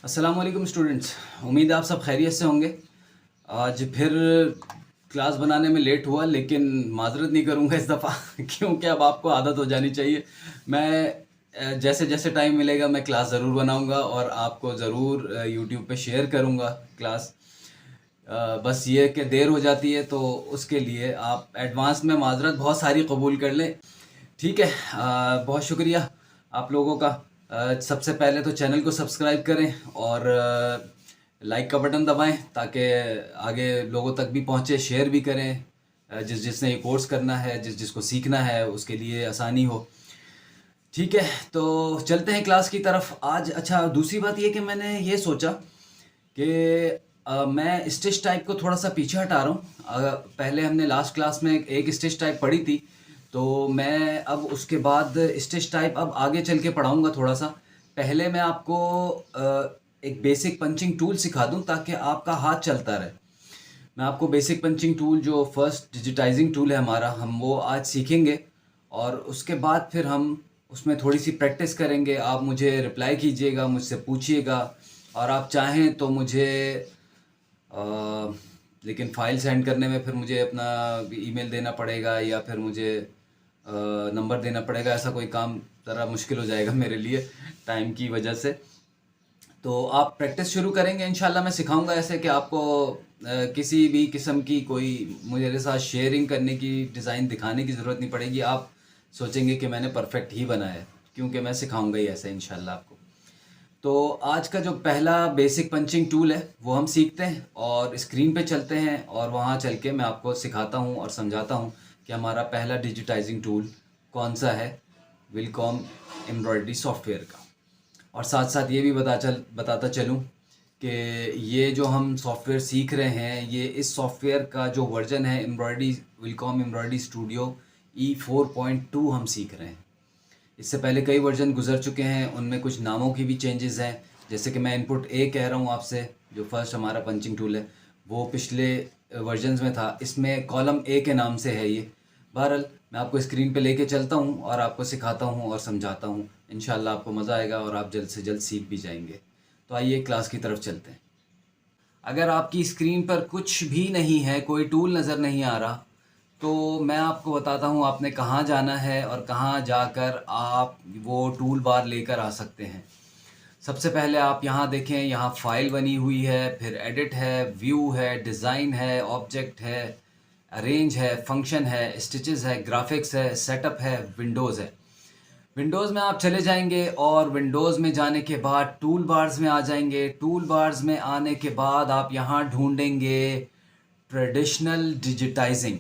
अस्सलाम वालेकुम स्टूडेंट्स। उम्मीद है आप सब खैरियत से होंगे। आज फिर क्लास बनाने में लेट हुआ, लेकिन माजरत नहीं करूँगा इस दफ़ा क्योंकि अब आपको आदत हो जानी चाहिए। मैं जैसे जैसे टाइम मिलेगा मैं क्लास ज़रूर बनाऊँगा और आपको ज़रूर यूट्यूब पे शेयर करूँगा क्लास। बस ये कि देर हो जाती है तो उसके लिए आप एडवांस में माजरत बहुत सारी कबूल कर लें। ठीक है। बहुत शुक्रिया आप लोगों का। सबसे पहले तो चैनल को सब्सक्राइब करें और लाइक का बटन दबाएं ताकि आगे लोगों तक भी पहुंचे। शेयर भी करें, जिसने ये कोर्स करना है, जिसको सीखना है उसके लिए आसानी हो। ठीक है, तो चलते हैं क्लास की तरफ आज। अच्छा, दूसरी बात ये कि मैंने ये सोचा कि मैं स्टिच टाइप को थोड़ा सा पीछे हटा रहा हूँ। पहले हमने लास्ट क्लास में एक स्टिच टाइप पढ़ी थी, तो मैं अब उसके बाद स्टिच टाइप अब आगे चल के पढ़ाऊँगा थोड़ा सा। पहले मैं आपको एक बेसिक पंचिंग टूल सिखा दूँ ताकि आपका हाथ चलता रहे। मैं आपको बेसिक पंचिंग टूल, जो फर्स्ट डिजिटाइजिंग टूल है हमारा, हम वो आज सीखेंगे और उसके बाद फिर हम उसमें थोड़ी सी प्रैक्टिस करेंगे। आप मुझे रिप्लाई कीजिएगा, मुझसे पूछिएगा और आप चाहें तो मुझे अ, लेकिन फ़ाइल सेंड करने में फिर मुझे अपना ईमेल देना पड़ेगा या फिर मुझे नंबर देना पड़ेगा। ऐसा कोई काम ज़रा मुश्किल हो जाएगा मेरे लिए टाइम की वजह से। तो आप प्रैक्टिस शुरू करेंगे, इंशाल्लाह मैं सिखाऊंगा ऐसे कि आपको किसी भी किस्म की कोई मेरे साथ शेयरिंग करने की, डिज़ाइन दिखाने की ज़रूरत नहीं पड़ेगी। आप सोचेंगे कि मैंने परफेक्ट ही बनाया है क्योंकि मैं सिखाऊंगा ही ऐसे इंशाल्लाह आपको। तो आज का जो पहला बेसिक पंचिंग टूल है वो हम सीखते हैं और स्क्रीन पे चलते हैं और वहाँ चल के मैं आपको सिखाता हूँ और समझाता हूँ कि हमारा पहला डिजिटाइजिंग टूल कौन सा है विलकॉम एम्ब्रॉयडरी सॉफ्टवेयर का। और साथ साथ ये भी बताता चलूँ कि ये जो हम सॉफ्टवेयर सीख रहे हैं, ये इस सॉफ्टवेयर का जो वर्जन है एम्ब्रॉयडरी, विलकॉम एम्ब्रॉयडरी स्टूडियो E4.2 हम सीख रहे हैं। इससे पहले कई वर्जन गुजर चुके हैं, उनमें कुछ नामों की भी चेंजेस हैं। जैसे कि मैं इनपुट ए कह रहा हूँ आपसे, जो फर्स्ट हमारा पंचिंग टूल है वो पिछले वर्जन्स में था, इसमें कॉलम ए के नाम से है ये। बहरहाल मैं आपको स्क्रीन पे लेके चलता हूँ और आपको सिखाता हूँ और समझाता हूँ। इंशाल्लाह आपको मज़ा आएगा और आप जल्द से जल्द सीख भी जाएंगे। तो आइए क्लास की तरफ चलते हैं। अगर आपकी स्क्रीन पर कुछ भी नहीं है, कोई टूल नज़र नहीं आ रहा, तो मैं आपको बताता हूँ आपने कहाँ जाना है और कहाँ जाकर आप वो टूल बार लेकर आ सकते हैं। सबसे पहले आप यहाँ देखें, यहाँ फाइल बनी हुई है, फिर एडिट है, व्यू है, डिज़ाइन है, ऑब्जेक्ट है, अरेंज है, फंक्शन है, स्टिचेस है, ग्राफिक्स है, सेटअप है, विंडोज़ है। विंडोज़ में आप चले जाएंगे और विंडोज़ में जाने के बाद टूल बार्स में आ जाएंगे। टूल बार्स में आने के बाद आप यहाँ ढूंढेंगे ट्रेडिशनल डिजिटाइजिंग।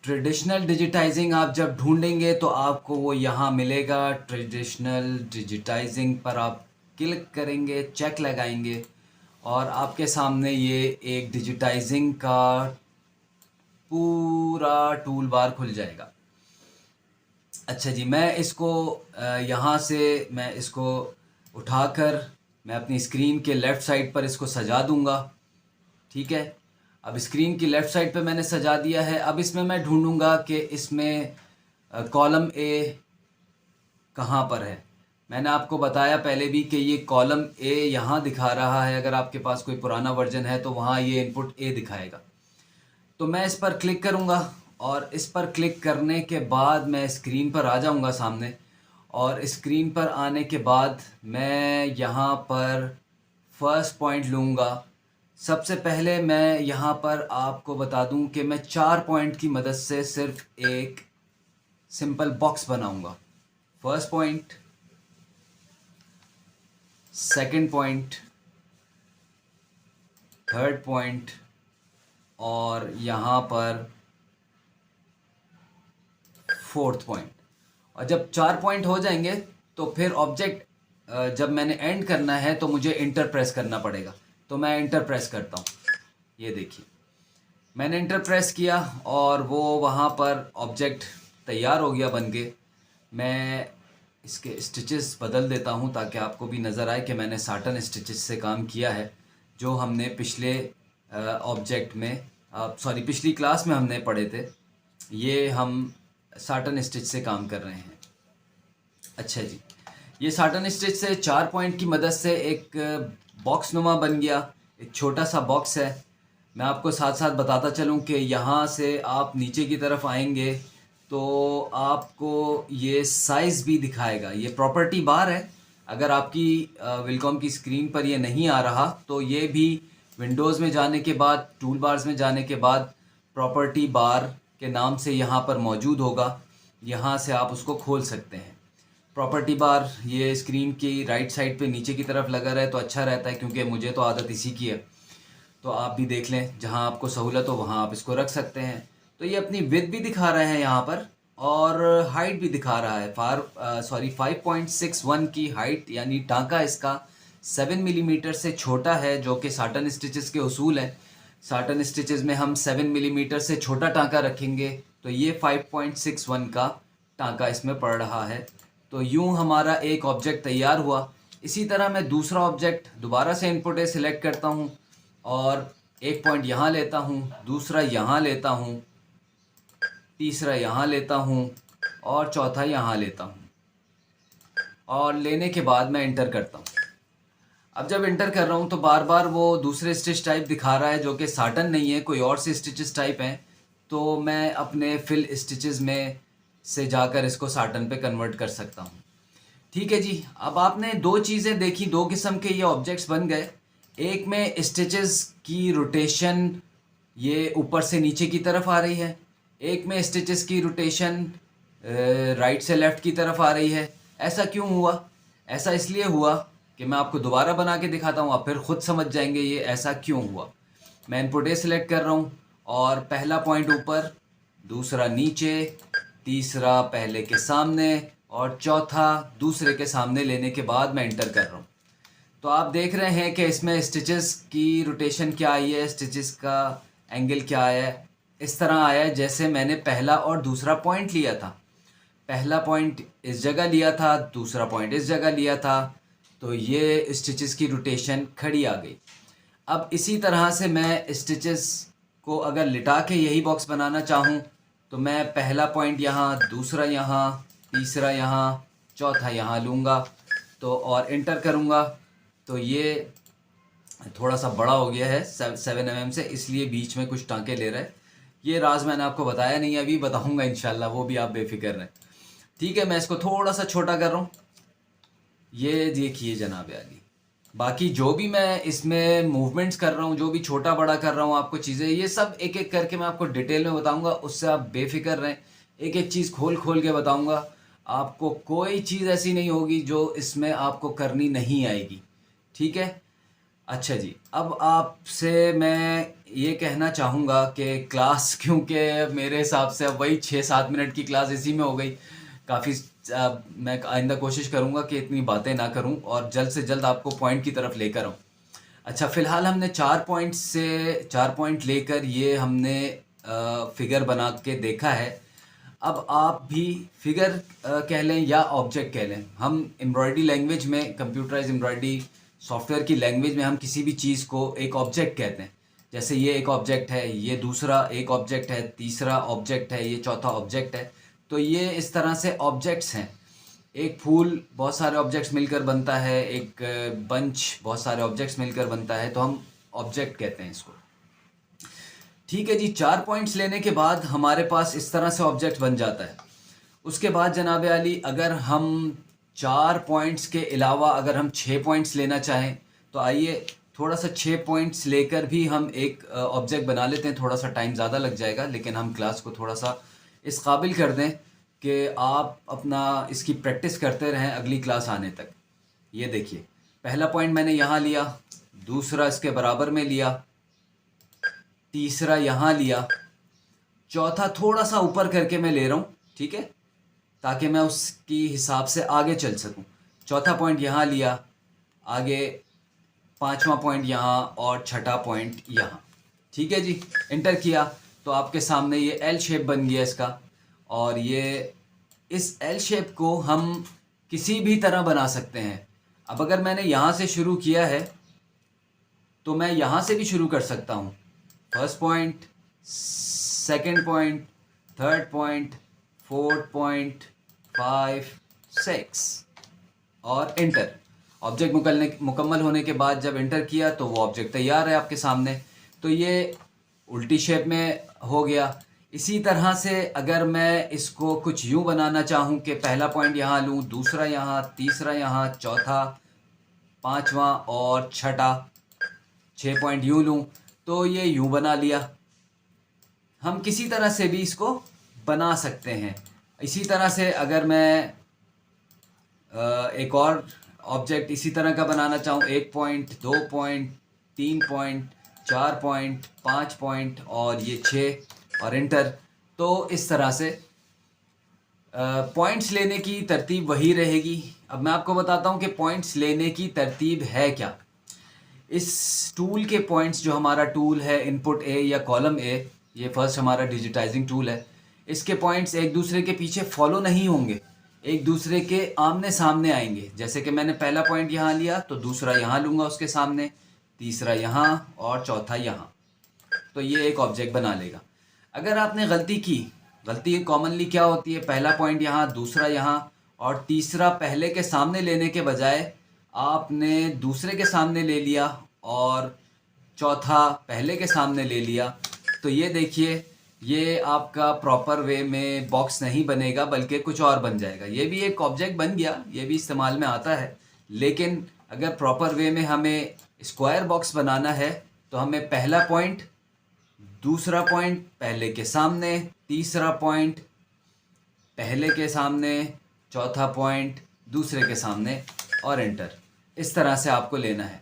ट्रेडिशनल डिजिटाइजिंग आप जब ढूंढेंगे तो आपको वो यहाँ मिलेगा। ट्रेडिशनल डिजिटाइजिंग पर आप क्लिक करेंगे, चेक लगाएंगे और आपके सामने ये एक डिजिटाइजिंग का पूरा टूल बार खुल जाएगा। अच्छा जी, मैं इसको यहाँ से मैं इसको उठाकर मैं अपनी स्क्रीन के लेफ़्ट साइड पर इसको सजा दूंगा। ठीक है, अब स्क्रीन की लेफ़्ट साइड पे मैंने सजा दिया है। अब इसमें मैं ढूंढूंगा कि इसमें कॉलम ए कहाँ पर है। मैंने आपको बताया पहले भी कि ये कॉलम ए यहाँ दिखा रहा है। अगर आपके पास कोई पुराना वर्जन है तो वहाँ ये इनपुट ए दिखाएगा। तो मैं इस पर क्लिक करूँगा और इस पर क्लिक करने के बाद मैं स्क्रीन पर आ जाऊँगा सामने। और स्क्रीन पर आने के बाद मैं यहाँ पर फर्स्ट पॉइंट लूँगा। सबसे पहले मैं यहाँ पर आपको बता दूँ कि मैं 4 पॉइंट की मदद से सिर्फ एक सिंपल बॉक्स बनाऊँगा। First point, second point, third point और यहाँ पर फोर्थ पॉइंट। और जब 4 पॉइंट हो जाएंगे तो फिर ऑब्जेक्ट जब मैंने एंड करना है तो मुझे इंटर प्रेस करना पड़ेगा। तो मैं इंटर प्रेस करता हूँ। ये देखिए, मैंने इंटर प्रेस किया और वो वहाँ पर ऑब्जेक्ट तैयार हो गया बन के। मैं इसके स्टिचेस बदल देता हूँ ताकि आपको भी नज़र आए कि मैंने साटन स्टिचेस से काम किया है, जो हमने पिछले ऑब्जेक्ट में, सॉरी पिछली क्लास में हमने पढ़े थे। ये हम साटन स्टिच से काम कर रहे हैं। अच्छा जी, ये साटन स्टिच से 4 पॉइंट की मदद से एक बॉक्स नुमा बन गया, एक छोटा सा बॉक्स है। मैं आपको साथ साथ बताता चलूँ कि यहाँ से आप नीचे की तरफ आएंगे तो आपको ये साइज़ भी दिखाएगा। ये प्रॉपर्टी बार है। अगर आपकी विलकॉम की स्क्रीन पर ये नहीं आ रहा तो ये भी विंडोज़ में जाने के बाद, टूल बार्स में जाने के बाद प्रॉपर्टी बार के नाम से यहाँ पर मौजूद होगा। यहाँ से आप उसको खोल सकते हैं। प्रॉपर्टी बार ये स्क्रीन की राइट साइड पे नीचे की तरफ लगा रहे तो अच्छा रहता है, क्योंकि मुझे तो आदत इसी की है। तो आप भी देख लें, जहाँ आपको सहूलत हो वहाँ आप इसको रख सकते हैं। तो ये अपनी विड्थ भी दिखा रहे हैं यहाँ पर और हाइट भी दिखा रहा है। 5.61 की हाइट, यानी टांका इसका 7 मिलीमीटर से छोटा है, जो कि साटन स्टिचेस के उसूल हैं। साटन स्टिचेस में हम 7 मिलीमीटर से छोटा टांका रखेंगे, तो ये 5.61 का टांका इसमें पड़ रहा है। तो यूँ हमारा एक ऑब्जेक्ट तैयार हुआ। इसी तरह मैं दूसरा ऑब्जेक्ट दोबारा से इनपुट ए सिलेक्ट करता हूँ और एक पॉइंट यहाँ लेता हूँ, दूसरा यहाँ लेता हूँ, तीसरा यहाँ लेता हूँ और चौथा यहाँ लेता हूँ, और लेने के बाद मैं इंटर करता हूँ। अब जब इंटर कर रहा हूँ तो बार बार वो दूसरे स्टिच टाइप दिखा रहा है, जो कि साटन नहीं है, कोई और से स्टिचेस टाइप हैं। तो मैं अपने फिल स्टिचेस में से जाकर इसको साटन पे कन्वर्ट कर सकता हूँ। ठीक है जी। अब आपने दो चीज़ें देखी, दो किस्म के ये ऑब्जेक्ट्स बन गए। एक में स्टिचेस की रोटेशन ये ऊपर से नीचे की तरफ आ रही है, एक में स्टिचेस की रोटेशन राइट से लेफ़्ट की तरफ आ रही है। ऐसा क्यों हुआ? ऐसा इसलिए हुआ कि मैं आपको दोबारा बना के दिखाता हूँ, आप फिर खुद समझ जाएंगे ये ऐसा क्यों हुआ। मैं इनपुट ए सिलेक्ट कर रहा हूँ और पहला पॉइंट ऊपर, दूसरा नीचे, तीसरा पहले के सामने और चौथा दूसरे के सामने लेने के बाद मैं इंटर कर रहा हूँ। तो आप देख रहे हैं कि इसमें स्टिचेस की रोटेशन क्या आई है, स्टिचेस का एंगल क्या आया है। इस तरह आया है जैसे मैंने पहला और दूसरा पॉइंट लिया था। पहला पॉइंट इस जगह लिया था, दूसरा पॉइंट इस जगह लिया था, तो ये स्टिचेस की रोटेशन खड़ी आ गई। अब इसी तरह से मैं स्टिचेस को अगर लिटा के यही बॉक्स बनाना चाहूँ तो मैं पहला पॉइंट यहाँ, दूसरा यहाँ, तीसरा यहाँ, चौथा यहाँ लूँगा तो और इंटर करूँगा। तो ये थोड़ा सा बड़ा हो गया है 7 mm से, इसलिए बीच में कुछ टांके ले रहा है। ये राज मैंने आपको बताया नहीं है, अभी बताऊँगा इंशाल्लाह, वो भी आप बेफिक्र रहें। ठीक है, मैं इसको थोड़ा सा छोटा कर रहा हूँ। ये देखिए जनाब आली, बाकी जो भी मैं इसमें मूवमेंट्स कर रहा हूँ, जो भी छोटा बड़ा कर रहा हूँ आपको चीज़ें, ये सब एक एक करके मैं आपको डिटेल में बताऊँगा। उससे आप बेफिक्र रहें, एक एक चीज़ खोल खोल के बताऊँगा। आपको कोई चीज़ ऐसी नहीं होगी जो इसमें आपको करनी नहीं आएगी। ठीक है। अच्छा जी, अब आपसे मैं ये कहना चाहूँगा कि क्लास क्योंकि मेरे हिसाब से अब वही 6-7 मिनट की क्लास इसी में हो गई। काफ़ी मैं आइंदा कोशिश करूँगा कि इतनी बातें ना करूँ और जल्द से जल्द आपको पॉइंट की तरफ लेकर आऊँ। अच्छा, फ़िलहाल हमने 4 पॉइंट लेकर ये हमने फिगर बना के देखा है। अब आप भी फिगर कह लें या ऑब्जेक्ट कह लें, हम एम्ब्रॉयडरी लैंग्वेज में, कंप्यूटराइज एम्ब्रॉयडरी सॉफ्टवेयर की लैंग्वेज में हम किसी भी चीज़ को एक ऑब्जेक्ट कहते हैं। जैसे ये एक ऑब्जेक्ट है, ये दूसरा एक ऑब्जेक्ट है, तीसरा ऑब्जेक्ट है, ये चौथा ऑब्जेक्ट है। तो ये इस तरह से ऑब्जेक्ट्स हैं। एक फूल बहुत सारे ऑब्जेक्ट्स मिलकर बनता है, एक बंच बहुत सारे ऑब्जेक्ट्स मिलकर बनता है, तो हम ऑब्जेक्ट कहते हैं इसको। ठीक है जी, 4 पॉइंट्स लेने के बाद हमारे पास इस तरह से ऑब्जेक्ट बन जाता है। उसके बाद जनाब आली, अगर हम 4 पॉइंट्स के अलावा अगर हम 6 पॉइंट्स लेना चाहें तो आइए थोड़ा सा 6 पॉइंट्स लेकर भी हम एक ऑब्जेक्ट बना लेते हैं। थोड़ा सा टाइम ज़्यादा लग जाएगा, लेकिन हम क्लास को थोड़ा सा इस काबिल कर दें कि आप अपना इसकी प्रैक्टिस करते रहें अगली क्लास आने तक। ये देखिए, पहला पॉइंट मैंने यहाँ लिया, दूसरा इसके बराबर में लिया, तीसरा यहाँ लिया, चौथा थोड़ा सा ऊपर करके मैं ले रहा हूँ, ठीक है, ताकि मैं उसकी हिसाब से आगे चल सकूँ। चौथा पॉइंट यहाँ लिया, आगे पांचवा पॉइंट यहाँ और छठा पॉइंट यहाँ। ठीक है जी, इंटर किया तो आपके सामने ये एल शेप बन गया इसका। और ये इस एल शेप को हम किसी भी तरह बना सकते हैं। अब अगर मैंने यहाँ से शुरू किया है तो मैं यहाँ से भी शुरू कर सकता हूँ। First point, second point, third point, fourth point, 5, 6 और एंटर। ऑब्जेक्ट मुकम्मल होने के बाद जब एंटर किया तो वो ऑब्जेक्ट तैयार है आपके सामने। तो ये उल्टी शेप में हो गया। इसी तरह से अगर मैं इसको कुछ यूँ बनाना चाहूँ कि पहला पॉइंट यहाँ लूँ, दूसरा यहाँ, तीसरा यहाँ, चौथा, पांचवा और छठा, 6 पॉइंट यूँ लूँ, तो ये यूँ बना लिया। हम किसी तरह से भी इसको बना सकते हैं। इसी तरह से अगर मैं एक और ऑब्जेक्ट इसी तरह का बनाना चाहूँ, 1 point, 2 point, 3 point, 4 point, 5 point और ये 6 और एंटर, तो इस तरह से पॉइंट्स लेने की तरतीब वही रहेगी। अब मैं आपको बताता हूँ कि पॉइंट्स लेने की तरतीब है क्या। इस टूल के पॉइंट्स, जो हमारा टूल है इनपुट ए या कॉलम ए, ये फर्स्ट हमारा डिजिटाइजिंग टूल है, इसके पॉइंट्स एक दूसरे के पीछे फॉलो नहीं होंगे, एक दूसरे के आमने सामने आएंगे। जैसे कि मैंने पहला पॉइंट यहाँ लिया तो दूसरा यहाँ लूँगा उसके सामने, तीसरा यहाँ और चौथा यहाँ, तो ये एक ऑब्जेक्ट बना लेगा। अगर आपने गलती कॉमनली क्या होती है, पहला पॉइंट यहाँ, दूसरा यहाँ और तीसरा पहले के सामने लेने के बजाय आपने दूसरे के सामने ले लिया और चौथा पहले के सामने ले लिया, तो ये देखिए, ये आपका प्रॉपर वे में बॉक्स नहीं बनेगा बल्कि कुछ और बन जाएगा। ये भी एक ऑब्जेक्ट बन गया, ये भी इस्तेमाल में आता है, लेकिन अगर प्रॉपर वे में हमें स्क्वायर बॉक्स बनाना है तो हमें पहला पॉइंट, दूसरा पॉइंट पहले के सामने, तीसरा पॉइंट पहले के सामने, चौथा पॉइंट दूसरे के सामने और एंटर, इस तरह से आपको लेना है।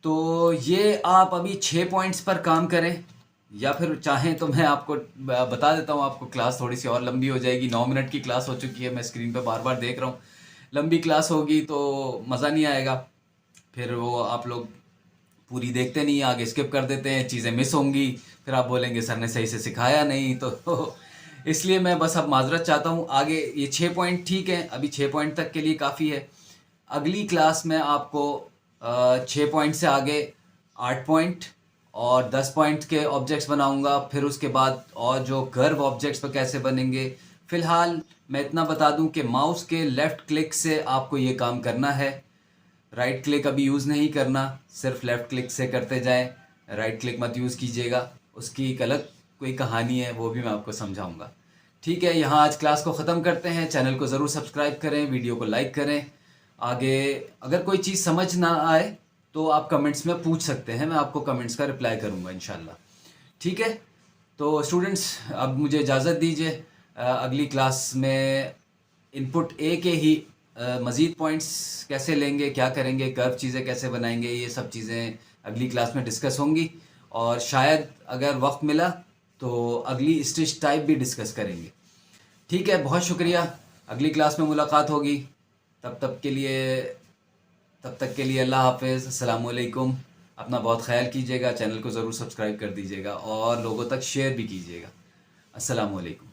तो ये आप अभी 6 पॉइंट्स पर काम करें, या फिर चाहें तो मैं आपको बता देता हूँ, आपको क्लास थोड़ी सी और लंबी हो जाएगी। 9 मिनट की क्लास हो चुकी है, मैं स्क्रीन पे बार बार देख रहा हूँ। लंबी क्लास होगी तो मज़ा नहीं आएगा, फिर वो आप लोग पूरी देखते नहीं, आगे स्किप कर देते हैं, चीज़ें मिस होंगी, फिर आप बोलेंगे सर ने सही से सिखाया नहीं। तो इसलिए मैं बस अब माजरत चाहता हूँ। आगे ये 6 पॉइंट ठीक है, अभी 6 पॉइंट तक के लिए काफ़ी है। अगली क्लास में आपको 6 पॉइंट से आगे 8 पॉइंट और 10 पॉइंट के ऑब्जेक्ट्स बनाऊंगा। फिर उसके बाद और जो कर्व ऑब्जेक्ट्स पर कैसे बनेंगे। फ़िलहाल मैं इतना बता दूं कि माउस के लेफ़्ट क्लिक से आपको ये काम करना है, राइट क्लिक अभी यूज़ नहीं करना, सिर्फ लेफ़्ट क्लिक से करते जाएं, राइट क्लिक मत यूज़ कीजिएगा। उसकी एक अलग कोई कहानी है, वो भी मैं आपको समझाऊंगा। ठीक है, यहाँ आज क्लास को ख़त्म करते हैं। चैनल को ज़रूर सब्सक्राइब करें, वीडियो को लाइक करें। आगे अगर कोई चीज़ समझ ना आए तो आप कमेंट्स में पूछ सकते हैं, मैं आपको कमेंट्स का रिप्लाई करूँगा इंशाल्लाह। ठीक है, तो स्टूडेंट्स अब मुझे इजाज़त दीजिए। अगली क्लास में इनपुट ए के ही मज़ीद पॉइंट्स कैसे लेंगे, क्या करेंगे, कर्व चीज़ें कैसे बनाएंगे, ये सब चीज़ें अगली क्लास में डिस्कस होंगी। और शायद अगर वक्त मिला तो अगली स्टिच टाइप भी डिस्कस करेंगे। ठीक है, बहुत शुक्रिया। अगली क्लास में मुलाकात होगी। तब तक के लिए अल्लाह हाफ़िज़, अस्सलामु अलैकुम। अपना बहुत ख्याल कीजिएगा, चैनल को ज़रूर सब्सक्राइब कर दीजिएगा और लोगों तक शेयर भी कीजिएगा। अस्सलामु अलैकुम।